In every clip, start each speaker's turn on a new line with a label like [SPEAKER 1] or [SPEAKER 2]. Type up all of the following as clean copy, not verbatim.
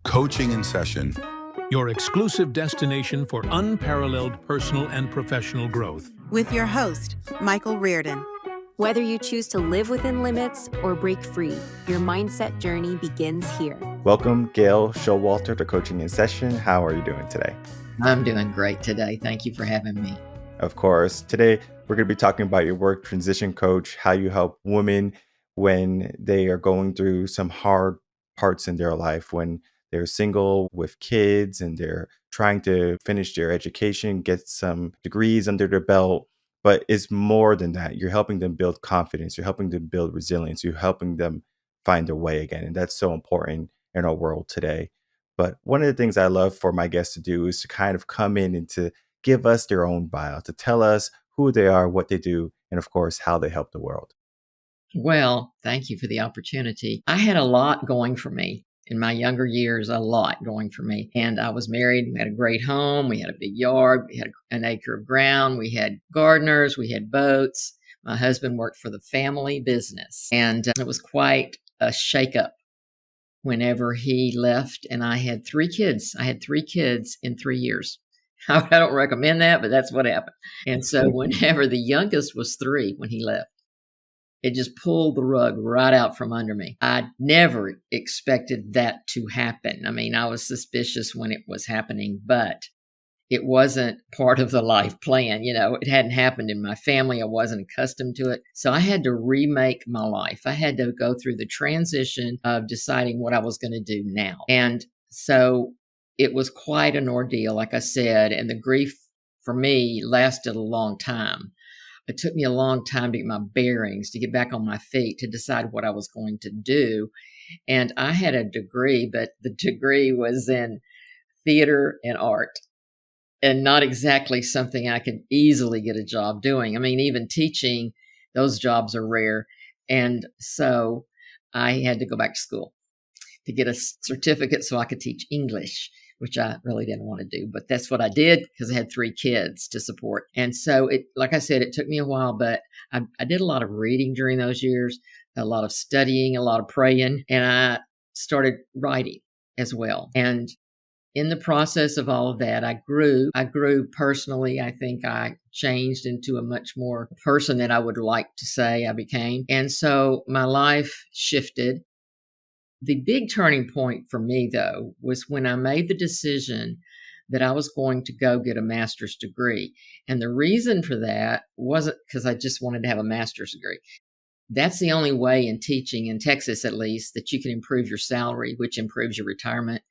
[SPEAKER 1] Coaching in Session.
[SPEAKER 2] Your exclusive destination for unparalleled personal and professional growth.
[SPEAKER 3] With your host, Michael Rearden.
[SPEAKER 4] Whether you choose to live within limits or break free, your mindset journey begins here.
[SPEAKER 5] Welcome, Gail Showalter, to Coaching in Session. How are you doing today?
[SPEAKER 6] I'm doing great today. Thank you for having me.
[SPEAKER 5] Of course. Today, we're going to be talking about your work, Transition Coach, how you help women when they are going through some hard parts in their life, when they're single with kids and they're trying to finish their education, get some degrees under their belt. But it's more than that. You're helping them build confidence. You're helping them build resilience. You're helping them find their way again. And that's so important in our world today. But one of the things I love for my guests to do is to kind of come in and to give us their own bio, to tell us who they are, what they do, and of course, how they help the world.
[SPEAKER 6] Well, thank you for the opportunity. I had a lot going for me. In my younger years, a lot going for me. And I was married. We had a great home. We had a big yard. We had an acre of ground. We had gardeners. We had boats. My husband worked for the family business. And it was quite a shakeup whenever he left. And I had 3 kids. I had 3 kids in 3 years. I don't recommend that, but that's what happened. And so whenever the youngest was 3 when he left, it just pulled the rug right out from under me. I never expected that to happen. I mean, I was suspicious when it was happening, but it wasn't part of the life plan. You know, it hadn't happened in my family. I wasn't accustomed to it. So I had to remake my life. I had to go through the transition of deciding what I was going to do now. And so it was quite an ordeal, like I said, and the grief for me lasted a long time. It took me a long time to get my bearings, to get back on my feet, to decide what I was going to do. And I had a degree, but the degree was in theater and art, and not exactly something I could easily get a job doing. I mean, even teaching, those jobs are rare. And so I had to go back to school to get a certificate so I could teach English, which I really didn't want to do. But that's what I did because I had 3 kids to support. And so it, like I said, it took me a while, but I did a lot of reading during those years, a lot of studying, a lot of praying, and I started writing as well. And in the process of all of that, I grew personally. I think I changed into a much more person that I would like to say I became. And so my life shifted. The big turning point for me, though, was when I made the decision that I was going to go get a master's degree. And the reason for that wasn't because I just wanted to have a master's degree. That's the only way in teaching, in Texas at least, that you can improve your salary, which improves your retirement,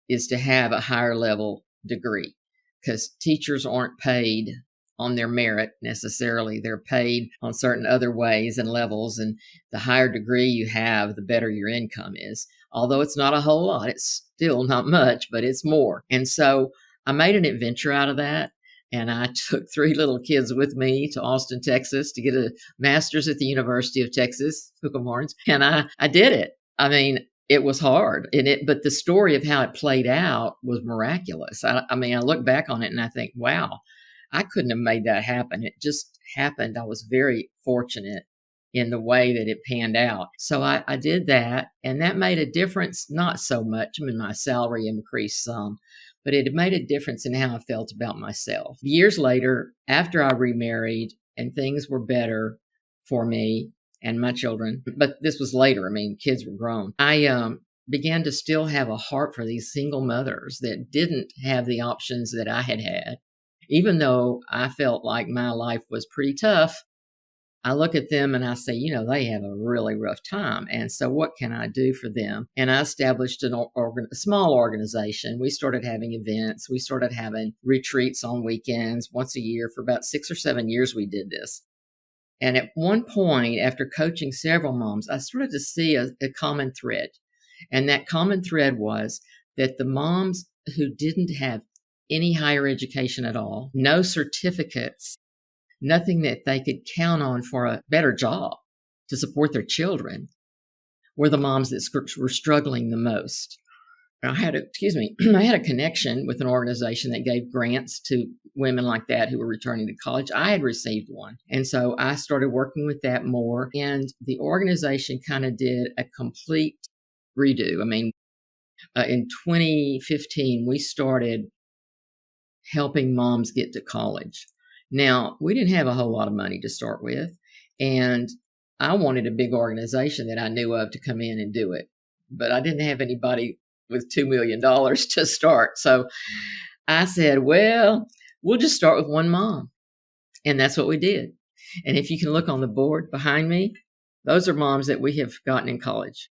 [SPEAKER 6] is to have a higher level degree, because teachers aren't paid on their merit necessarily. They're paid on certain other ways and levels. And the higher degree you have, the better your income is. Although it's not a whole lot, it's still not much, but it's more. And so I made an adventure out of that. And I took 3 little kids with me to Austin, Texas to get a master's at the University of Texas, Hook 'em Horns. And I did it. I mean, it was hard, but the story of how it played out was miraculous. I mean, I look back on it and I think, wow, I couldn't have made that happen. It just happened. I was very fortunate in the way that it panned out. So I did that, and that made a difference, not so much. I mean, my salary increased some, but it made a difference in how I felt about myself. Years later, after I remarried and things were better for me and my children, but this was later. I mean, kids were grown. I began to still have a heart for these single mothers that didn't have the options that I had had. Even though I felt like my life was pretty tough, I look at them and I say, you know, they have a really rough time. And so what can I do for them? And I established a small organization. We started having events. We started having retreats on weekends once a year. For about 6 or 7 years, we did this. And at one point, after coaching several moms, I started to see a common thread. And that common thread was that the moms who didn't have any higher education at all, no certificates, nothing that they could count on for a better job to support their children, were the moms that were struggling the most. I had a connection with an organization that gave grants to women like that who were returning to college. I had received one. And so I started working with that more. And the organization kind of did a complete redo. I mean, In 2015, we started helping moms get to college. Now, we didn't have a whole lot of money to start with, and I wanted a big organization that I knew of to come in and do it, but I didn't have anybody with $2 million to start. So I said, well, we'll just start with one mom. And that's what we did. And if you can look on the board behind me, those are moms that we have gotten in college.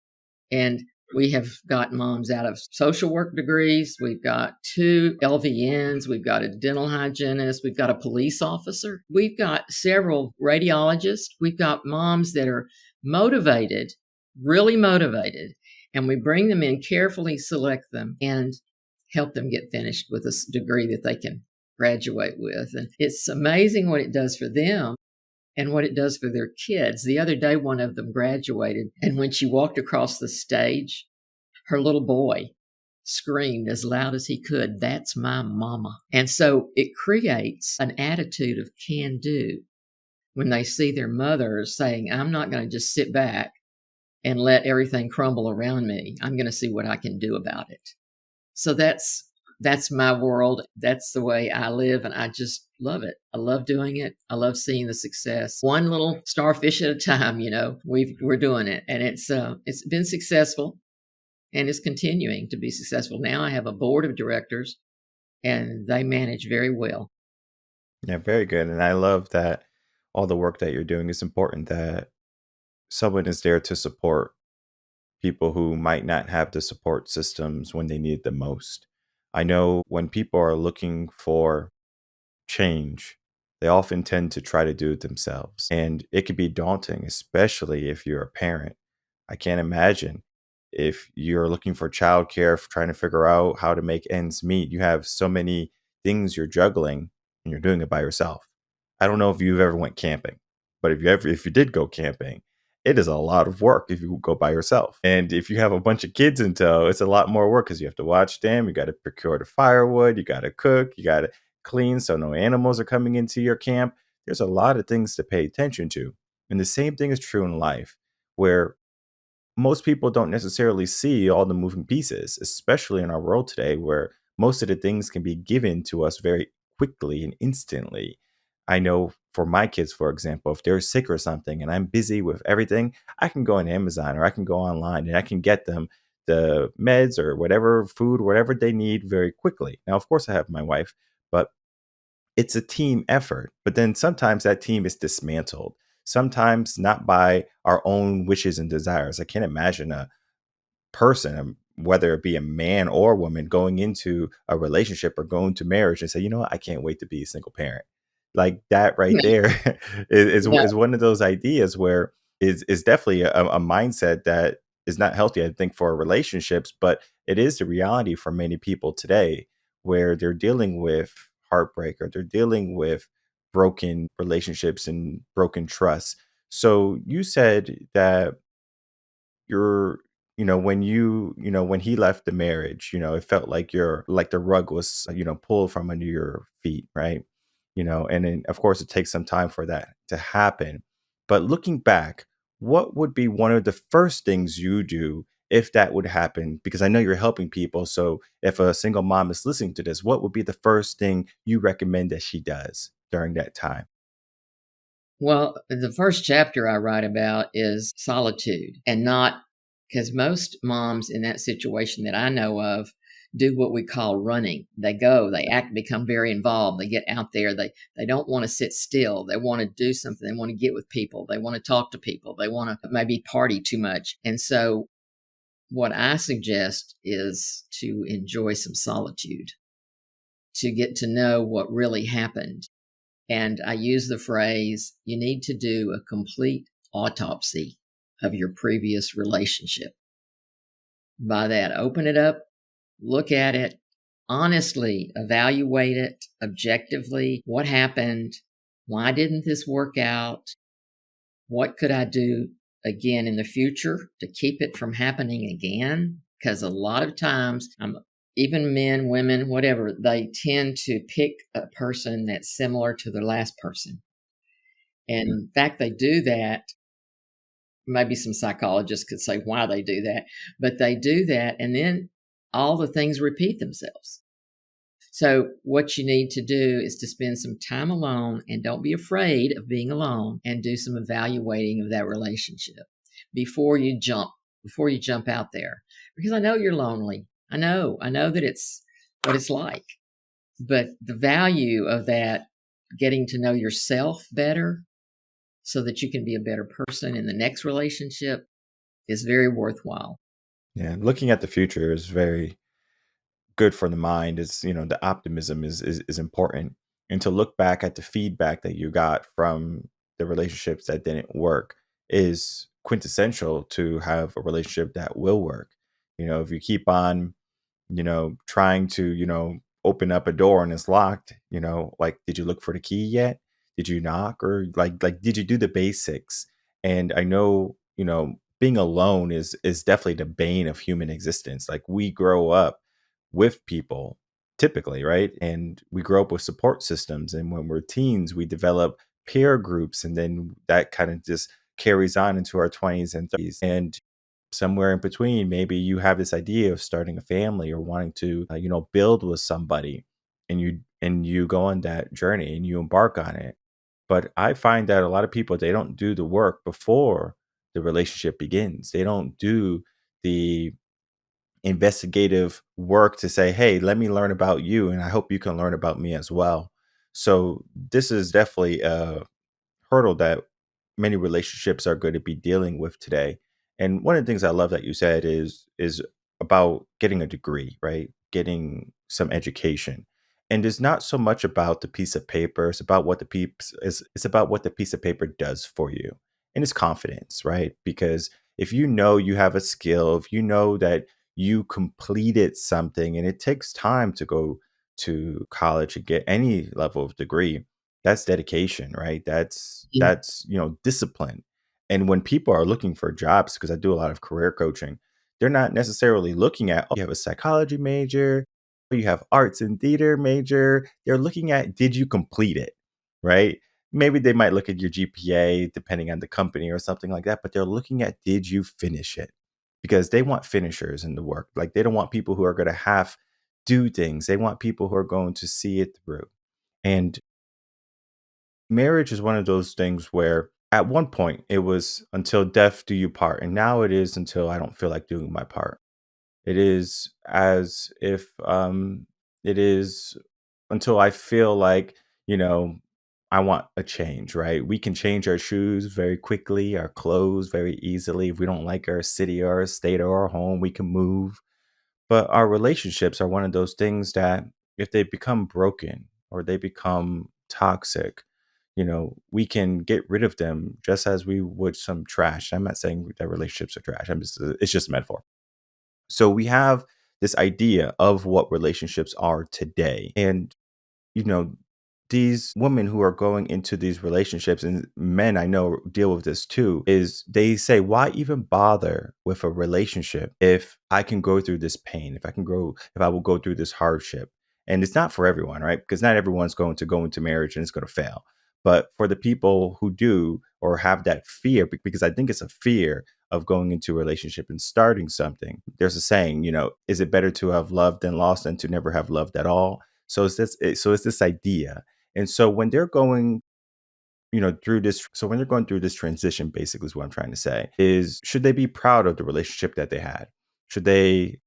[SPEAKER 6] And we have got moms out of social work degrees. We've got 2 LVNs. We've got a dental hygienist. We've got a police officer. We've got several radiologists. We've got moms that are motivated, really motivated. And we bring them in, carefully select them, and help them get finished with a degree that they can graduate with. And it's amazing what it does for them and what it does for their kids. The other day, one of them graduated, and when she walked across the stage, her little boy screamed as loud as he could, "That's my mama." And so it creates an attitude of can do when they see their mother saying, I'm not going to just sit back and let everything crumble around me. I'm going to see what I can do about it. So that's my world. That's the way I live, and I just love it. I love doing it. I love seeing the success. One little starfish at a time, we're doing it, and it's been successful, and it's continuing to be successful. Now I have a board of directors, and they manage very well.
[SPEAKER 5] Yeah, very good. And I love that all the work that you're doing is important, that someone is there to support people who might not have the support systems when they need it the most. I know when people are looking for change, they often tend to try to do it themselves. And it can be daunting, especially if you're a parent. I can't imagine if you're looking for childcare, trying to figure out how to make ends meet. You have so many things you're juggling and you're doing it by yourself. I don't know if you've ever went camping, but if you did go camping, it is a lot of work if you go by yourself. And if you have a bunch of kids in tow, it's a lot more work because you have to watch them. You got to procure the firewood. You got to cook. You got to clean so no animals are coming into your camp. There's a lot of things to pay attention to. And the same thing is true in life, where most people don't necessarily see all the moving pieces, especially in our world today, where most of the things can be given to us very quickly and instantly. I know for my kids, for example, if they're sick or something and I'm busy with everything, I can go on Amazon or I can go online and I can get them the meds or whatever food, whatever they need very quickly. Now, of course, I have my wife, but it's a team effort. But then sometimes that team is dismantled, sometimes not by our own wishes and desires. I can't imagine a person, whether it be a man or a woman, going into a relationship or going to marriage and say, you know what, I can't wait to be a single parent. Like that right
[SPEAKER 6] Right.
[SPEAKER 5] there
[SPEAKER 6] Yeah.
[SPEAKER 5] is one of those ideas where is definitely a mindset that is not healthy, I think, for relationships, but it is the reality for many people today where they're dealing with heartbreak or they're dealing with broken relationships and broken trust. So you said that you're when when he left the marriage, it felt like the rug was pulled from under your feet, right? And then of course it takes some time for that to happen, but looking back, what would be one of the first things you do if that would happen? Because I know you're helping people, so if a single mom is listening to this, what would be the first thing you recommend that she does during that time?
[SPEAKER 6] Well, the first chapter I write about is solitude, and not because most moms in that situation that I know of do what we call running. They go, they act, become very involved. They get out there. They don't want to sit still. They want to do something. They want to get with people. They want to talk to people. They want to maybe party too much. And so what I suggest is to enjoy some solitude, to get to know what really happened. And I use the phrase, you need to do a complete autopsy of your previous relationship. By that, open it up, look at it, honestly evaluate it objectively. What happened? Why didn't this work out? What could I do again in the future to keep it from happening again? Because a lot of times, even men, women, whatever, they tend to pick a person that's similar to their last person. And in fact, they do that. Maybe some psychologists could say why they do that, but they do that. And then all the things repeat themselves. So what you need to do is to spend some time alone, and don't be afraid of being alone, and do some evaluating of that relationship before you jump out there. Because I know you're lonely. I know that it's what it's like. But the value of that, getting to know yourself better so that you can be a better person in the next relationship, is very worthwhile.
[SPEAKER 5] Yeah, looking at the future is very good for the mind. Is, the optimism is important, and to look back at the feedback that you got from the relationships that didn't work is quintessential to have a relationship that will work. If you keep on trying to, open up a door and it's locked, like, did you look for the key yet? Did you knock? Or did you do the basics? And I know, being alone is definitely the bane of human existence. Like, we grow up with people typically, right? And we grow up with support systems. And when we're teens, we develop peer groups, and then that kind of just carries on into our 20s and 30s. And somewhere in between, maybe you have this idea of starting a family or wanting to build with somebody, and you go on that journey and you embark on it. But I find that a lot of people, they don't do the work before the relationship begins. They don't do the investigative work to say, hey, let me learn about you, and I hope you can learn about me as well. So this is definitely a hurdle that many relationships are going to be dealing with today. And one of the things I love that you said is about getting a degree, right? Getting some education. And it's not so much about the piece of paper, it's about what the piece is it's about what the piece of paper does for you. And it's confidence, right? Because if you know you have a skill, if you know that you completed something, and it takes time to go to college and get any level of degree, that's dedication, right? That's
[SPEAKER 6] Yeah.
[SPEAKER 5] that's discipline. And when people are looking for jobs, because I do a lot of career coaching, they're not necessarily looking at, oh, you have a psychology major, you have arts and theater major. They're looking at, did you complete it, right? Maybe they might look at your GPA depending on the company or something like that, but they're looking at, did you finish it? Because they want finishers in the work. Like, they don't want people who are going to half do things. They want people who are going to see it through. And marriage is one of those things where at one point it was until death do you part, and now it is until I don't feel like doing my part. It is as if it is until I feel like, I want a change, right? We can change our shoes very quickly, our clothes very easily. If we don't like our city or our state or our home, we can move. But our relationships are one of those things that, if they become broken or they become toxic, we can get rid of them just as we would some trash. I'm not saying that relationships are trash. It's just a metaphor. So we have this idea of what relationships are today. And you know, these women who are going into these relationships, and men I know deal with this too, is they say, why even bother with a relationship if I can go through this pain, if I will go through this hardship? And it's not for everyone, right? Because not everyone's going to go into marriage and it's going to fail. But for the people who do, or have that fear, because I think it's a fear of going into a relationship and starting something. There's a saying, is it better to have loved than lost than to never have loved at all? So it's this idea. And so when they're going, when they're going through this transition, basically is what I'm trying to say, is, should they be proud of the relationship that they had? Should they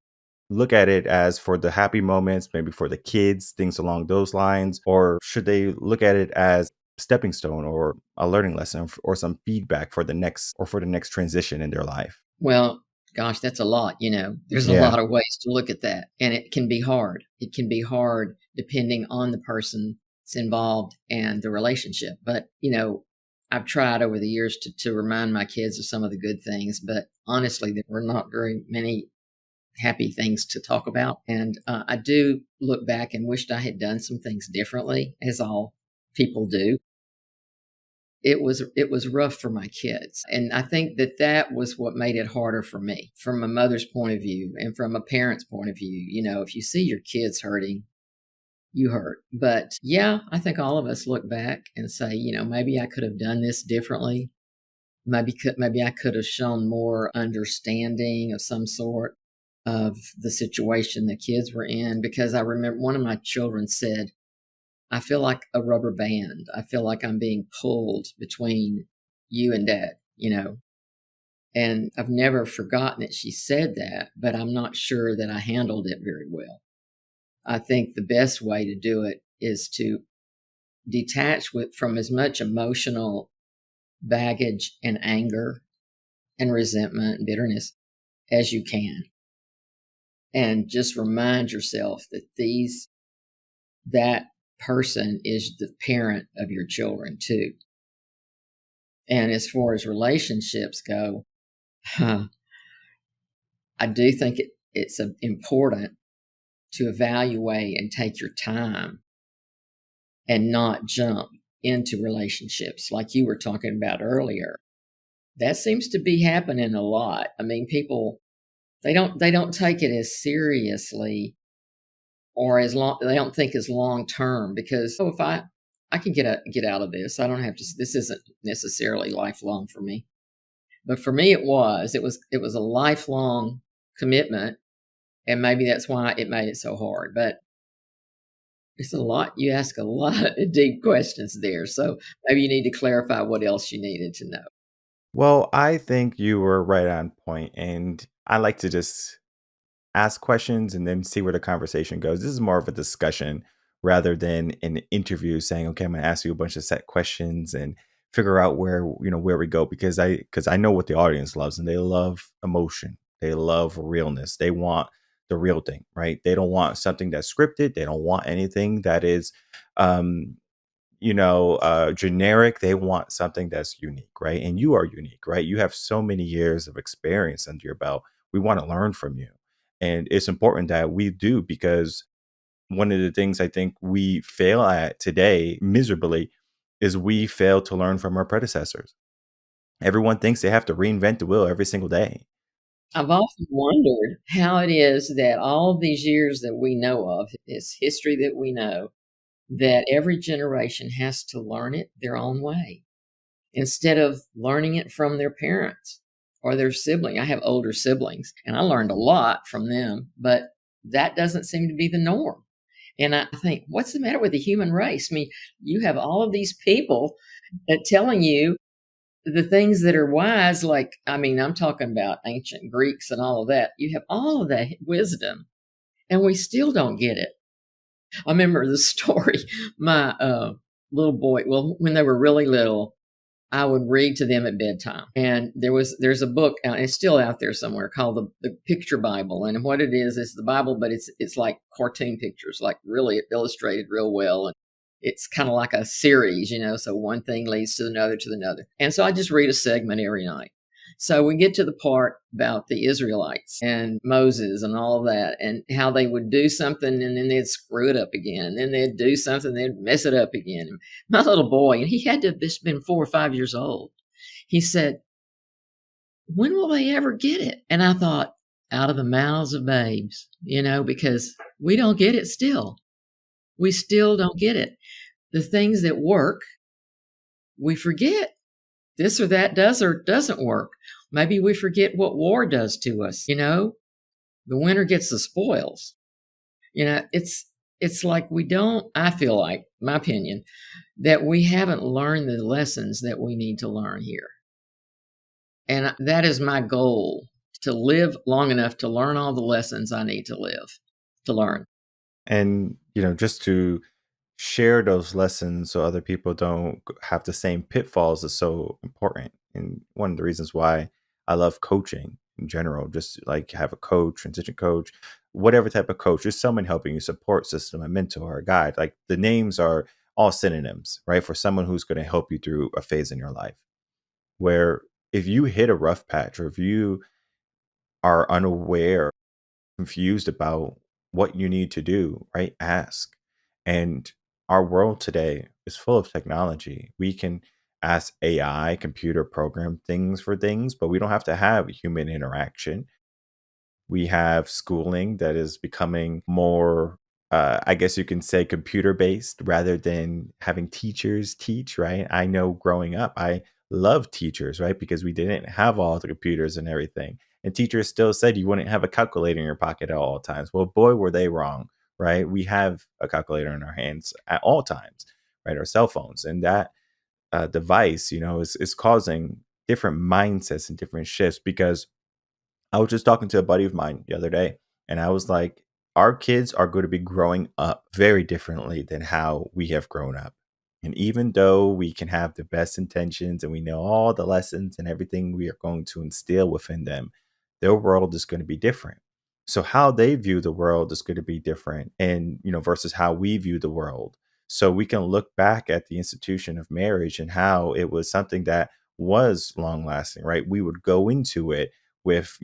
[SPEAKER 5] look at it as for the happy moments, maybe for the kids, things along those lines? Or should they look at it as stepping stone or a learning lesson or some feedback for the next transition in their life?
[SPEAKER 6] Well, gosh, that's a lot. There's a
[SPEAKER 5] Yeah.
[SPEAKER 6] lot of ways to look at that. And it can be hard. It can be hard depending on the person that's involved and the relationship. But, I've tried over the years to remind my kids of some of the good things. But honestly, there were not very many happy things to talk about. And I do look back and wished I had done some things differently, as all people do. It was rough for my kids, and I think that was what made it harder for me, from a mother's point of view and from a parent's point of view. If you see your kids hurting, you hurt. But yeah, I think all of us look back and say, maybe I could have done this differently. Maybe I could have shown more understanding of some sort. of the situation the kids were in, because I remember one of my children said, I feel like a rubber band. I feel like I'm being pulled between you and dad, And I've never forgotten that she said that, but I'm not sure that I handled it very well. I think the best way to do it is to detach from as much emotional baggage and anger and resentment and bitterness as you can. And just remind yourself that that person is the parent of your children too. And as far as relationships go, I do think it's important to evaluate and take your time and not jump into relationships like you were talking about earlier. That seems to be happening a lot. I mean, people they don't take it as seriously or as long they don't think as long term, because if I can get out of this. I don't have to. This isn't necessarily lifelong for me, but for me it was. It was a lifelong commitment, and maybe that's why it made it so hard. But it's a lot. You ask a lot of deep questions there, so maybe you need to clarify what else you needed to know.
[SPEAKER 5] Well, I think you were right on point, and I like to just ask questions and then see where the conversation goes. This is more of a discussion rather than an interview saying, okay, I'm going to ask you a bunch of set questions and figure out where we go, because I know what the audience loves, and they love emotion. They love realness. They want the real thing, right? They don't want something that's scripted. They don't want anything that is um generic. They want something that's unique, right? And you are unique, right? You have so many years of experience under your belt. We want to learn from you. And it's important that we do, because one of the things I think we fail at today miserably is we fail to learn from our predecessors. Everyone thinks they have to reinvent the wheel every single day.
[SPEAKER 6] I've often wondered how it is that all these years that we know of, this history that we know, that every generation has to learn it their own way instead of learning it from their parents or their sibling. I have older siblings and I learned a lot from them, but that doesn't seem to be the norm. And I think, what's the matter with the human race? I mean, you have all of these people that telling you the things that are wise, like, I mean, I'm talking about ancient Greeks and all of that. You have all of that wisdom, and we still don't get it. I remember the story. My little boy, well, when they were really little, I would read to them at bedtime. And there's a book out, it's still out there somewhere, called the Picture Bible. And what it is the Bible, but it's like cartoon pictures, like really illustrated real well. And it's kind of like a series, so one thing leads to another to another. And so I just read a segment every night. So we get to the part about the Israelites and Moses and all of that, and how they would do something and then they'd screw it up again. And then they'd do something, they'd mess it up again. And my little boy, and he had to have just been 4 or 5 years old, he said, when will they ever get it? And I thought, out of the mouths of babes, because we don't get it still. We still don't get it. The things that work, we forget. This or that does or doesn't work. Maybe we forget what war does to us. The winner gets the spoils. It's like we don't, I feel like, my opinion, that we haven't learned the lessons that we need to learn here. And that is my goal, to live long enough to learn all the lessons I need to learn.
[SPEAKER 5] And, just to share those lessons so other people don't have the same pitfalls is so important. And one of the reasons why I love coaching in general, just like have a coach, transition coach, whatever type of coach, just someone helping you, support system, a mentor, a guide. Like, the names are all synonyms, right? For someone who's going to help you through a phase in your life where, if you hit a rough patch, or if you are unaware, confused about what you need to do, right? Ask. And our world today is full of technology. We can ask AI, computer program things for things, but we don't have to have human interaction. We have schooling that is becoming more, I guess you can say, computer based rather than having teachers teach, right? I know growing up, I loved teachers, right? Because we didn't have all the computers and everything. And teachers still said you wouldn't have a calculator in your pocket at all times. Well, boy, were they wrong, right? We have a calculator in our hands at all times, right? Our cell phones. And that device, is causing different mindsets and different shifts because I was just talking to a buddy of mine the other day, and I was like, our kids are going to be growing up very differently than how we have grown up. And even though we can have the best intentions and we know all the lessons and everything we are going to instill within them, their world is going to be different. So how they view the world is going to be different and, versus how we view the world. So we can look back at the institution of marriage and how it was something that was long lasting, right? We would go into it with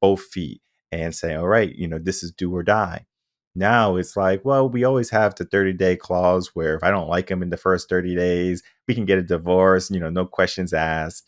[SPEAKER 5] both feet and say, all right, this is do or die. Now it's like, well, we always have the 30-day clause where if I don't like him in the first 30 days, we can get a divorce, no questions asked.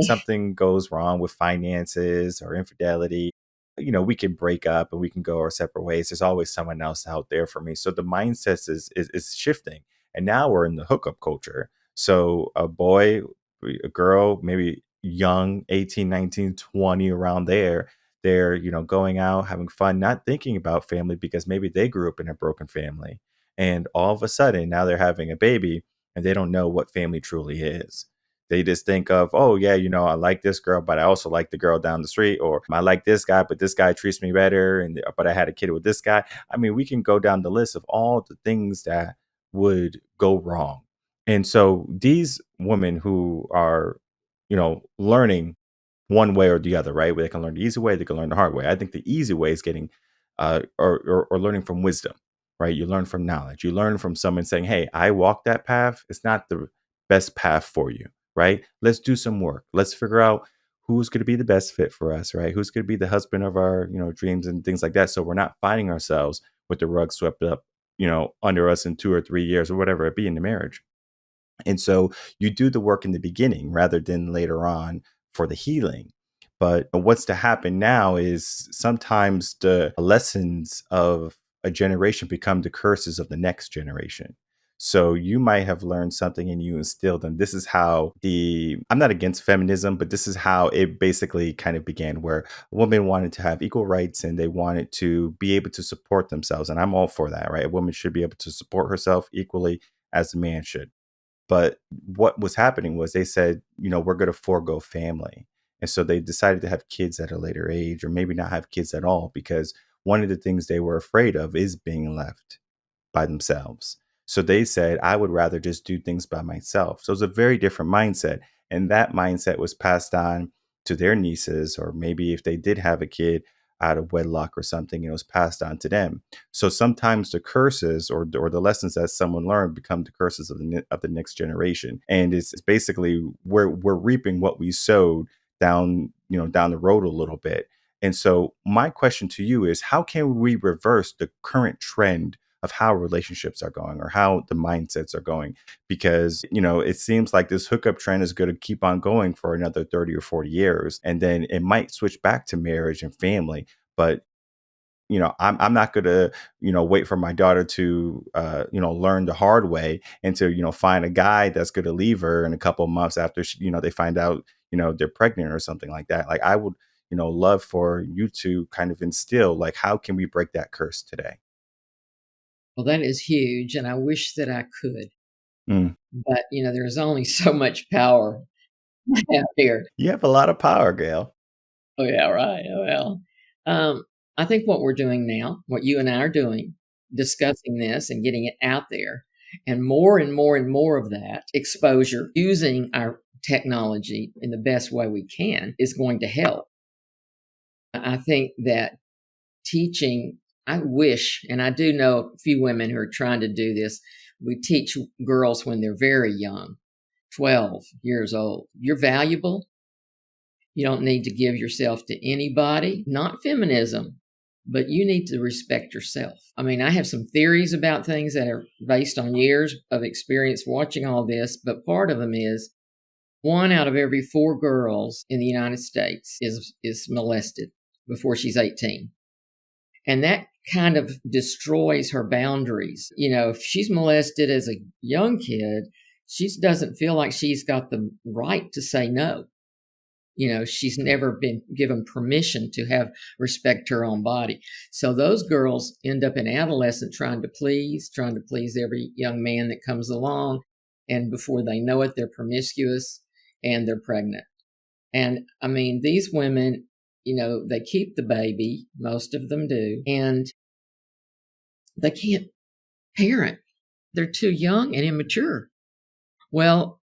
[SPEAKER 5] Something goes wrong with finances or infidelity, we can break up and we can go our separate ways. There's always someone else out there for me. So the mindset is shifting. And now we're in the hookup culture. So a boy, a girl, maybe young, 18, 19, 20, around there, they're, going out, having fun, not thinking about family because maybe they grew up in a broken family. And all of a sudden now they're having a baby and they don't know what family truly is. They just think of, oh, yeah, I like this girl, but I also like the girl down the street, or I like this guy, but this guy treats me better. But I had a kid with this guy. I mean, we can go down the list of all the things that would go wrong. And so these women who are, learning one way or the other, right? Where they can learn the easy way, they can learn the hard way. I think the easy way is getting or learning from wisdom, right? You learn from knowledge. You learn from someone saying, hey, I walked that path. It's not the best path for you, right? Let's do some work. Let's figure out who's going to be the best fit for us, right? Who's going to be the husband of our, dreams and things like that. So we're not finding ourselves with the rug swept up, under us in 2 or 3 years or whatever it be in the marriage. And so you do the work in the beginning rather than later on for the healing. But what's to happen now is sometimes the lessons of a generation become the curses of the next generation. So you might have learned something and you instilled them. This is how I'm not against feminism, but this is how it basically kind of began, where women wanted to have equal rights and they wanted to be able to support themselves. And I'm all for that, right? A woman should be able to support herself equally as a man should. But what was happening was they said, we're going to forego family. And so they decided to have kids at a later age, or maybe not have kids at all, because one of the things they were afraid of is being left by themselves. So they said, I would rather just do things by myself. So it's a very different mindset. And that mindset was passed on to their nieces, or maybe if they did have a kid out of wedlock or something, it was passed on to them. So sometimes the curses or the lessons that someone learned become the curses of the next generation. And it's basically we're reaping what we sowed down the road a little bit. And so my question to you is, how can we reverse the current trend of how relationships are going or how the mindsets are going? Because, it seems like this hookup trend is going to keep on going for another 30 or 40 years. And then it might switch back to marriage and family. But, I'm not going to, wait for my daughter to, learn the hard way and to, find a guy that's going to leave her in a couple of months after, they find out, they're pregnant or something like that. Like I would, love for you to kind of instill, like, how can we break that curse today?
[SPEAKER 6] Well, that is huge, and I wish that I could.
[SPEAKER 5] Mm.
[SPEAKER 6] But, there's only so much power out here.
[SPEAKER 5] You have a lot of power, Gail.
[SPEAKER 6] Oh, yeah, right. Oh, well. I think what we're doing now, what you and I are doing, discussing this and getting it out there, and more and more and more of that exposure, using our technology in the best way we can, is going to help. I think that teaching, I wish, and I do know a few women who are trying to do this. We teach girls when they're very young, 12 years old. You're valuable. You don't need to give yourself to anybody, not feminism, but you need to respect yourself. I mean, I have some theories about things that are based on years of experience watching all this, but part of them is 1 out of every 4 girls in the United States is molested before she's 18. And that kind of destroys her boundaries. If she's molested as a young kid, she doesn't feel like she's got the right to say no. She's never been given permission to have respect her own body. So those girls end up in adolescence trying to please every young man that comes along. And before they know it, they're promiscuous and they're pregnant. And I mean, these women, they keep the baby, most of them do, and they can't parent. They're too young and immature. Well,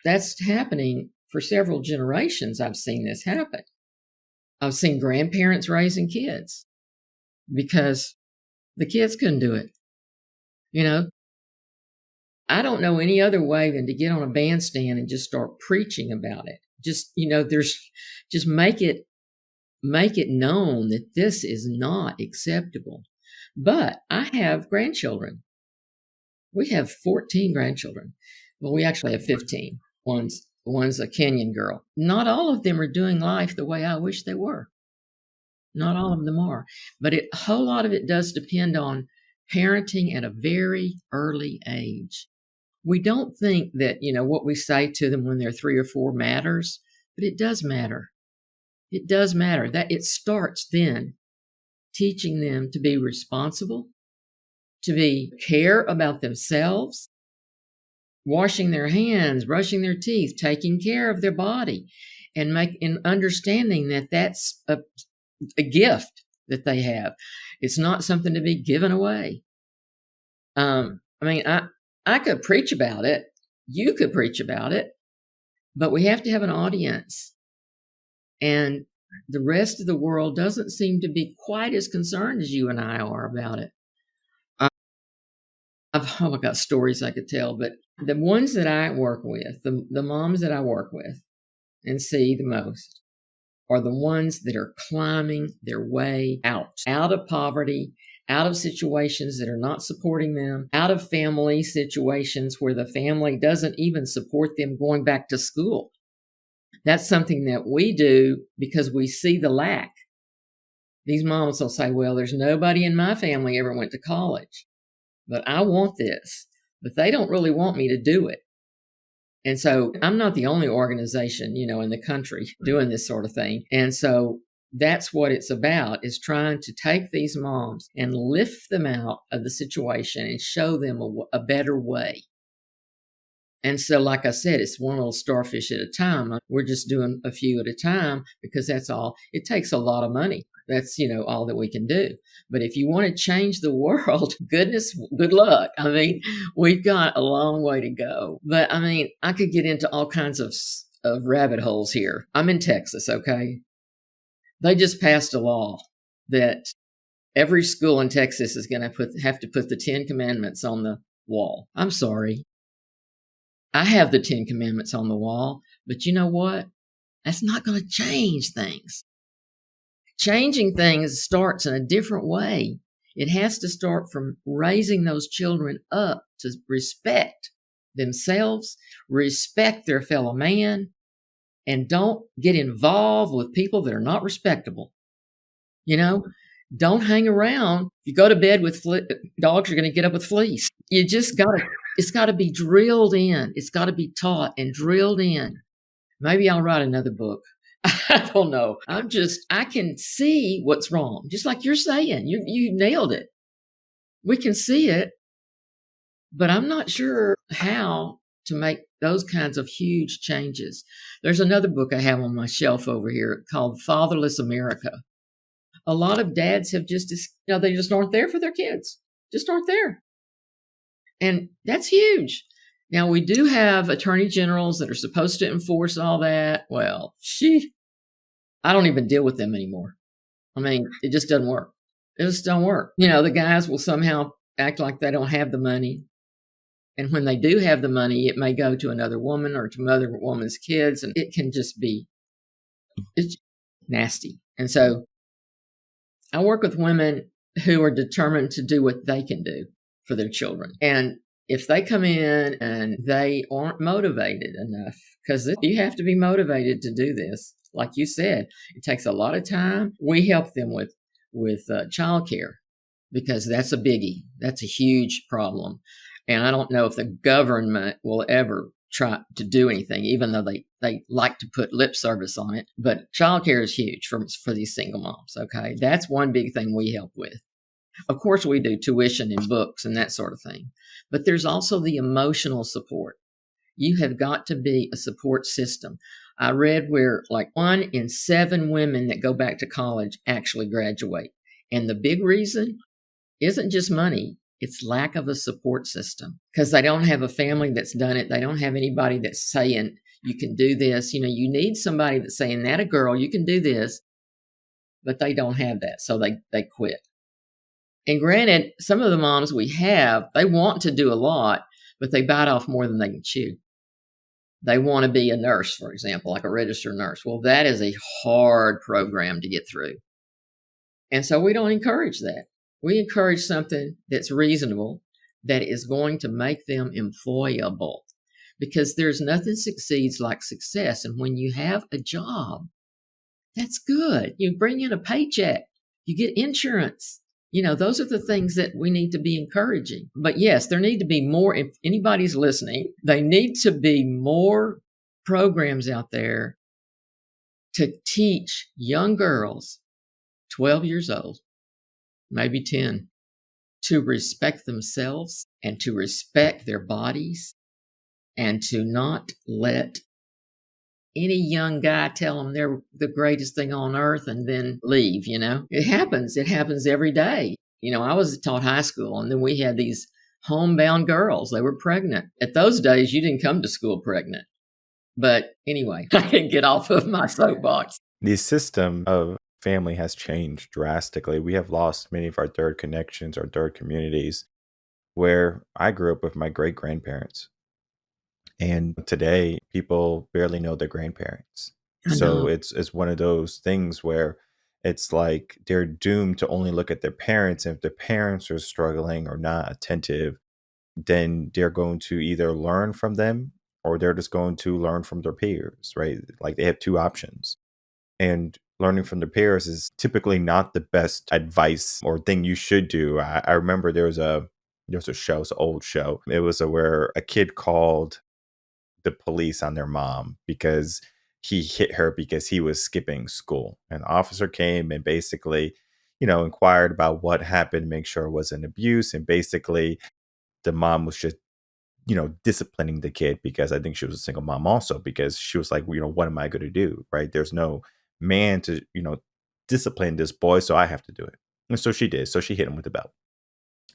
[SPEAKER 6] that's happening for several generations. I've seen this happen. I've seen grandparents raising kids because the kids couldn't do it. I don't know any other way than to get on a bandstand and just start preaching about it. Just, just make it known that this is not acceptable. But I have grandchildren. We have 14 grandchildren. Well, we actually have 15. One's a Kenyan girl. Not all of them are doing life the way I wish they were. Not all of them are. But a whole lot of it does depend on parenting at a very early age. We don't think that, what we say to them when they're 3 or 4 matters, but it does matter. It does matter. That it starts then teaching them to be responsible, to care about themselves, washing their hands, brushing their teeth, taking care of their body, and understanding that that's a gift that they have. It's not something to be given away. I could preach about it. You could preach about it, but we have to have an audience. And the rest of the world doesn't seem to be quite as concerned as you and I are about it. I've got stories I could tell, but the ones that I work with, the moms that I work with and see the most are the ones that are climbing their way out of poverty, out of situations that are not supporting them, out of family situations where the family doesn't even support them going back to school. That's something that we do because we see the lack. These moms will say, well, there's nobody in my family ever went to college, but I want this. But they don't really want me to do it. And so I'm not the only organization, in the country doing this sort of thing. And so that's what it's about, is trying to take these moms and lift them out of the situation and show them a better way. And so, like I said, it's one little starfish at a time. We're just doing a few at a time because that's all. It takes a lot of money. That's, all that we can do. But if you want to change the world, good luck. We've got a long way to go. But I could get into all kinds of rabbit holes here. I'm in Texas, okay? They just passed a law that every school in Texas is going to have to put the 10 Commandments on the wall. I'm sorry. I have the 10 Commandments on the wall, but you know what? That's not going to change things. Changing things starts in a different way. It has to start from raising those children up to respect themselves, respect their fellow man, and don't get involved with people that are not respectable. Don't hang around. If you go to bed with dogs, you're going to get up with fleas. It's got to be drilled in. It's got to be taught and drilled in. Maybe I'll write another book. I don't know. I can see what's wrong. Just like you're saying, you nailed it. We can see it, but I'm not sure how to make those kinds of huge changes. There's another book I have on my shelf over here called Fatherless America. A lot of dads have they just aren't there for their kids. Just aren't there. And that's huge. Now, we do have attorney generals that are supposed to enforce all that. Well, I don't even deal with them anymore. It just doesn't work. It just don't work. The guys will somehow act like they don't have the money. And when they do have the money, it may go to another woman or to another woman's kids. And it can just it's nasty. And so I work with women who are determined to do what they can do for their children. And if they come in and they aren't motivated enough, because you have to be motivated to do this. Like you said, it takes a lot of time. We help them with childcare because that's a biggie. That's a huge problem. And I don't know if the government will ever try to do anything, even though they like to put lip service on it. But childcare is huge for these single moms. Okay. That's one big thing we help with. Of course, we do tuition and books and that sort of thing. But there's also the emotional support. You have got to be a support system. I read where like 1 in 7 women that go back to college actually graduate. And the big reason isn't just money. It's lack of a support system because they don't have a family that's done it. They don't have anybody that's saying, you can do this. You know, you need somebody that's saying that a girl, you can do this, but they don't have that. So they quit. And granted, some of the moms we have, they want to do a lot, but they bite off more than they can chew. They want to be a nurse, for example, like a registered nurse. Well, that is a hard program to get through. And so we don't encourage that. We encourage something that's reasonable, that is going to make them employable, because there's nothing succeeds like success. And when you have a job, that's good. You bring in a paycheck, you get insurance. You know, those are the things that we need to be encouraging. But yes, there need to be more. If anybody's listening, they need to be more programs out there to teach young girls, 12 years old, maybe 10, to respect themselves and to respect their bodies and to not let any young guy tell them they're the greatest thing on earth and then leave, you know. It happens. It happens every day. You know, I was taught high school, and then we had these homebound girls. They were pregnant. At those days, you didn't come to school pregnant. But anyway, I can get off of my soapbox.
[SPEAKER 5] The system of family has changed drastically. We have lost many of our third connections, our third communities, where I grew up with my great grandparents. And today, people barely know their grandparents.
[SPEAKER 6] I
[SPEAKER 5] So
[SPEAKER 6] know.
[SPEAKER 5] it's one of those things where it's like they're doomed to only look at their parents. And if their parents are struggling or not attentive, then they're going to either learn from them or they're just going to learn from their peers, right? Like they have two options. And learning from their peers is typically not the best advice or thing you should do. I remember there was a show, it's an old show. It was where a kid called the police on their mom because he hit her because he was skipping school. An officer came and basically, inquired about what happened, make sure it wasn't abuse. And basically, the mom was just, disciplining the kid because I think she was a single mom also because she was like, what am I going to do? Right. There's no man to, discipline this boy. So I have to do it. And so she did. So she hit him with the belt.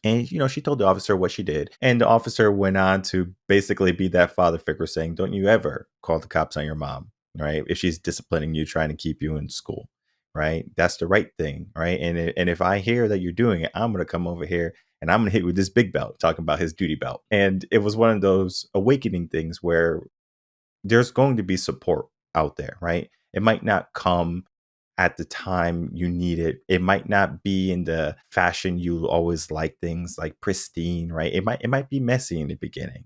[SPEAKER 5] And, she told the officer what she did. And the officer went on to basically be that father figure saying, don't you ever call the cops on your mom, right? If she's disciplining you, trying to keep you in school, right? That's the right thing, right? And if I hear that you're doing it, I'm going to come over here and I'm going to hit you with this big belt, talking about his duty belt. And it was one of those awakening things where there's going to be support out there, right? It might not come at the time you need it. It might not be in the fashion you always like things like pristine, right? It might be messy in the beginning,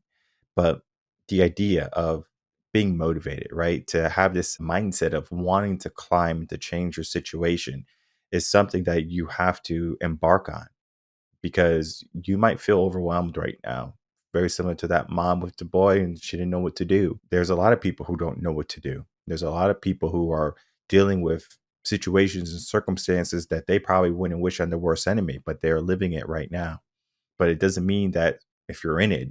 [SPEAKER 5] but the idea of being motivated, right? To have this mindset of wanting to climb, to change your situation is something that you have to embark on because you might feel overwhelmed right now. Very similar to that mom with the boy and she didn't know what to do. There's a lot of people who don't know what to do. There's a lot of people who are dealing with situations and circumstances that they probably wouldn't wish on their worst enemy, but they're living it right now. But it doesn't mean that if you're in it,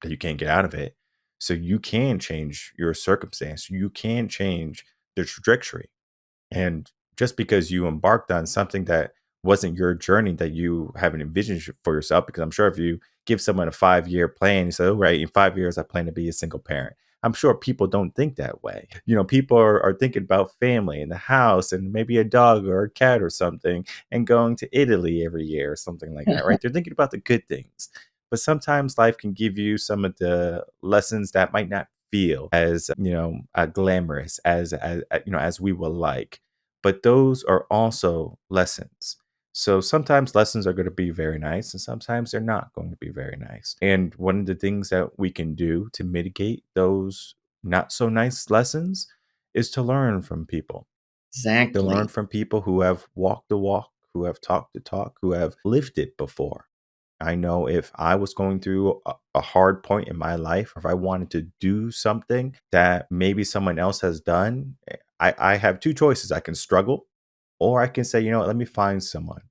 [SPEAKER 5] that you can't get out of it. So you can change your circumstance. You can change the trajectory. And just because you embarked on something that wasn't your journey that you haven't envisioned for yourself, because I'm sure if you give someone a 5-year plan, you say, oh, right, in 5 years, I plan to be a single parent. I'm sure people don't think that way. People are thinking about family and the house and maybe a dog or a cat or something and going to Italy every year or something like that, right? They're thinking about the good things. But sometimes life can give you some of the lessons that might not feel as, glamorous as we would like. But those are also lessons. So sometimes lessons are going to be very nice and sometimes they're not going to be very nice. And one of the things that we can do to mitigate those not so nice lessons is to learn from people, to learn
[SPEAKER 6] Exactly.
[SPEAKER 5] from people who have walked the walk, who have talked the talk, who have lived it before. I know if I was going through a hard point in my life, or if I wanted to do something that maybe someone else has done, I have two choices. I can struggle, or I can say, you know what, let me find someone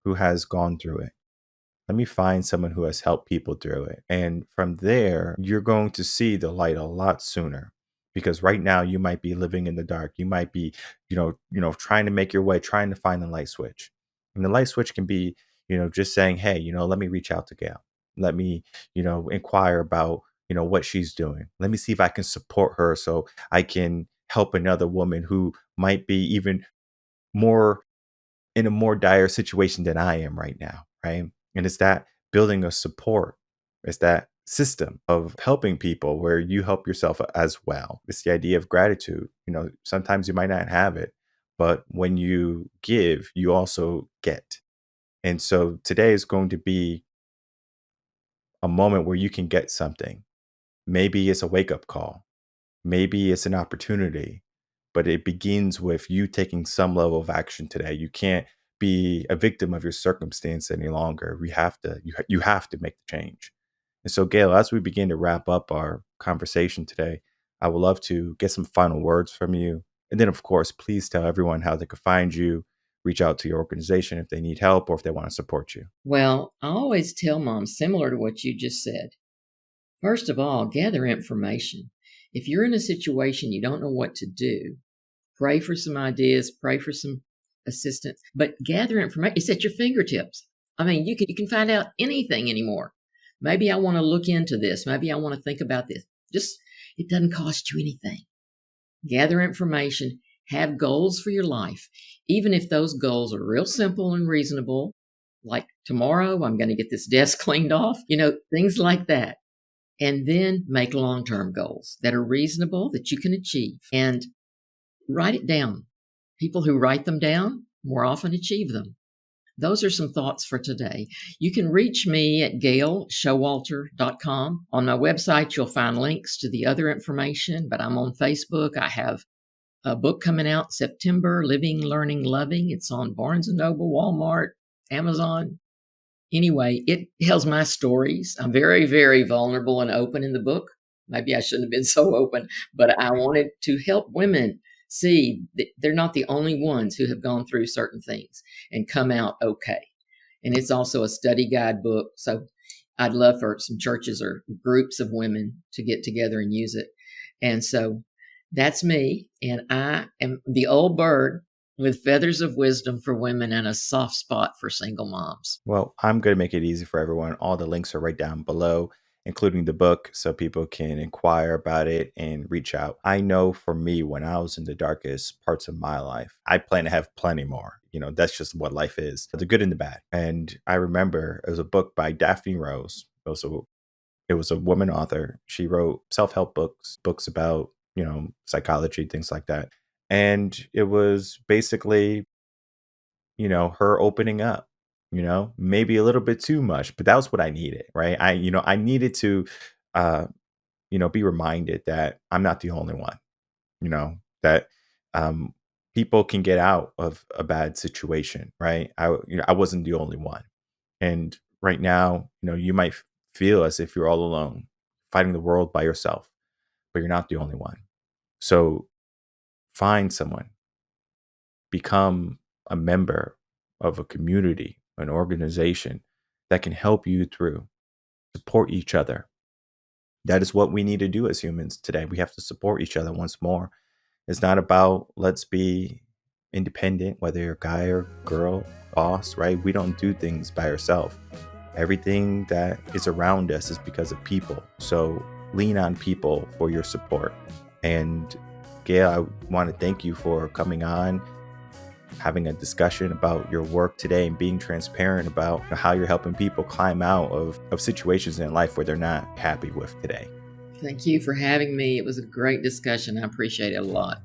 [SPEAKER 5] who has gone through it. Let me find someone who has helped people through it. And from there, you're going to see the light a lot sooner. Because right now you might be living in the dark. You might be, trying to make your way, trying to find the light switch. And the light switch can be, just saying, hey, let me reach out to Gail. Let me, inquire about, what she's doing. Let me see if I can support her so I can help another woman who might be even more in a more dire situation than I am right now, right? And it's that building of support. It's that system of helping people where you help yourself as well. It's the idea of gratitude. Sometimes you might not have it, but when you give, you also get. And so today is going to be a moment where you can get something. Maybe it's a wake up call. Maybe it's an opportunity, but it begins with you taking some level of action today. You can't be a victim of your circumstance any longer. You have to make the change. And so, Gail, as we begin to wrap up our conversation today, I would love to get some final words from you. And then, of course, please tell everyone how they can find you, reach out to your organization if they need help or if they want to support you.
[SPEAKER 6] Well, I always tell moms, similar to what you just said, first of all, gather information. If you're in a situation you don't know what to do, pray for some ideas, pray for some assistance, but gather information. It's at your fingertips. I mean, you can find out anything anymore. Maybe I want to look into this. Maybe I want to think about this. It doesn't cost you anything. Gather information, have goals for your life, even if those goals are real simple and reasonable, like tomorrow I'm going to get this desk cleaned off, things like that. And then make long-term goals that are reasonable, that you can achieve, and write it down. People who write them down more often achieve them. Those are some thoughts for today. You can reach me at gailshowalter.com. On my website, you'll find links to the other information, but I'm on Facebook. I have a book coming out September, Living, Learning, Loving. It's on Barnes & Noble, Walmart, Amazon. Anyway, it tells my stories. I'm very, very vulnerable and open in the book. Maybe I shouldn't have been so open, but I wanted to help women see that they're not the only ones who have gone through certain things and come out okay. And it's also a study guide book. So I'd love for some churches or groups of women to get together and use it. And so that's me. And I am the old bird with feathers of wisdom for women and a soft spot for single moms.
[SPEAKER 5] Well, I'm going to make it easy for everyone. All the links are right down below, including the book, so people can inquire about it and reach out. I know for me, when I was in the darkest parts of my life, I plan to have plenty more. That's just what life is, the good and the bad. And I remember it was a book by Daphne Rose. It was a woman author. She wrote self-help books about, psychology, things like that. And it was basically, her opening up, maybe a little bit too much, but that was what I needed, right? I needed to, be reminded that I'm not the only one, that people can get out of a bad situation, right? I wasn't the only one. And right now, you might feel as if you're all alone, fighting the world by yourself, but you're not the only one. So find someone, become a member of a community, an organization that can help you through, support each other. That is what we need to do as humans today. We have to support each other once more. It's not about let's be independent, whether you're a guy or girl, boss, right? We don't do things by ourselves. Everything that is around us is because of people. So lean on people for your support. And Gail, I want to thank you for coming on, having a discussion about your work today and being transparent about how you're helping people climb out of situations in life where they're not happy with today.
[SPEAKER 6] Thank you for having me. It was a great discussion. I appreciate it a lot.